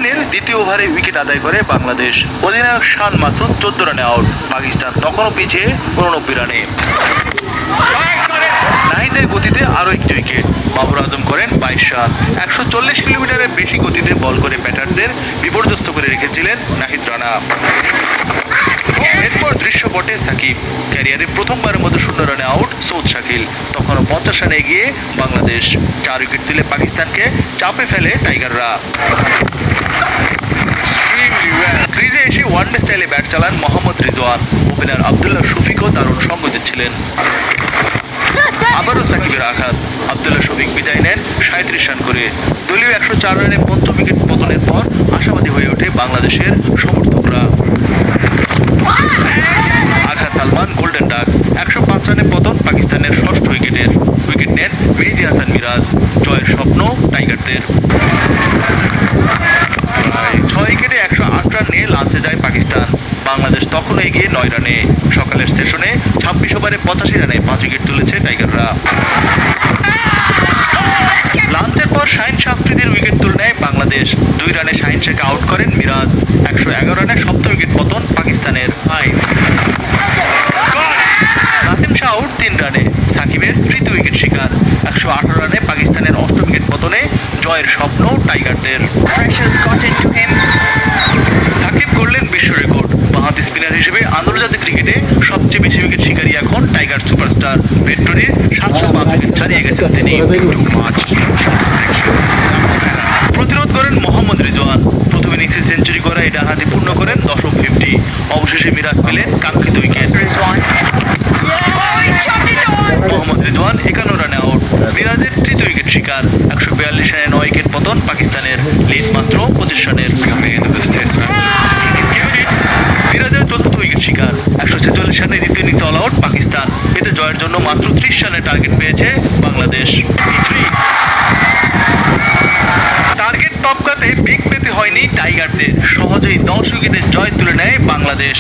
দিনের দ্বিতীয় ওভারে উইকেট আদায় করে বাংলাদেশ। অধিনায়ক শান মাসুদ 14 রানে আউট। পাকিস্তান তখনও পিছিয়ে 89 রানে। নাহিদের গতিতে আরো একটি উইকেট। বাবর আজম করেন 22 রান। 140 কিলোমিটারের বেশি গতিতে বল করে ব্যাটারদের বিপর্যস্ত করে রেখেছিলেন নাহিদ রানা। এরপর দৃশ্যপটে সাকিব। ক্যারিয়ারে প্রথমবারের মতো 0 রানে আউট সৌদ শাকিল। তখনও 50 রানে এগিয়ে বাংলাদেশ। 4 উইকেট তুলে পাকিস্তানকে চাপে ফেলে টাইগাররা। ক্রিজে এসে ওয়ানডে স্টাইলে ব্যাট চালান মোহাম্মদ রিজওয়ান। ওপেনার আব্দুল্লাহ শফিকও দারুণ সঙ্গ দিচ্ছিলেন। আবারও সাকিবের আঘাত। আব্দুল্লাহ শফিক বিদায় নেন 37 রান করে। দলীয় 104 রানে পঞ্চম উইকেট পতনের পর আশাবাদী হয়ে ওঠে বাংলাদেশের সমর্থকরা। আঘাত সালমান গোল্ডেন ডাক। 105 রানে পতন পাকিস্তানের ষষ্ঠ উইকেটের। উইকেট নেন মেহেদী হাসান মিরাজ। জয়ের স্বপ্ন টাইগারদের। 6 উইকেটে 108 রান নিয়ে লাঞ্চে যায় পাকিস্তান। বাংলাদেশ তখনও এগিয়ে 9 রানে। সকালের সেশনে 26 ওভারে 85 রানে 5 উইকেট তুলেছে টাইগাররা। লাঞ্চের পর শাহিন শাফ্রিদির উইকেট তুলে নেয় বাংলাদেশ। 2 রানে শাহিন শেখকে আউট করেন মিরাজ। 111 রানে সপ্তম উইকেট পতন পাকিস্তানের। নাসিম শাহ আউট 3 রানে। সাকিবের তৃতীয় উইকেট শিকার। 118 রানে পাকিস্তানের অষ্টম উইকেট পতনে জয়ের স্বপ্ন টাইগারদের। সাকিব করলেন বিশ্ব রেকর্ড। বাঁহাতি স্পিনার হিসেবে আন্তর্জাতিক ক্রিকেটে সবচেয়ে বেশি উইকেট শিকারী এখন টাইগার সুপারস্টার। ভেট্টোরির 705 উইকেট ছাড়িয়ে গেছেন তিনি। প্রতিরোধ করেন মোহাম্মদ রিজওয়ান। প্রথম ইনিংসে সেঞ্চুরি করা এই ডানহাতি পূর্ণ করেন দশম 50। অবশেষে মিরাজ পেলেন কাঙ্ক্ষিত উইকেট। মোহাম্মদ রিজওয়ান 51 রানে আউট। মিরাজের তৃতীয় উইকেট শিকার। 142 রানে 9 উইকেট পতন পাকিস্তানের। লিড মাত্র 25 রানের। মিরাজের চতুর্থ উইকেট শিকার। 146 রানে দ্বিতীয় ইনিংসে অল আউট পাকিস্তান। এতে জয়ের জন্য মাত্র 30 রানের টার্গেট পেয়েছে বাংলাদেশ। টার্গেট টপকাতে বেগ পেতে হয়নি টাইগারদের। সহজেই 10 উইকেটে জয় তুলে নেয় বাংলাদেশ।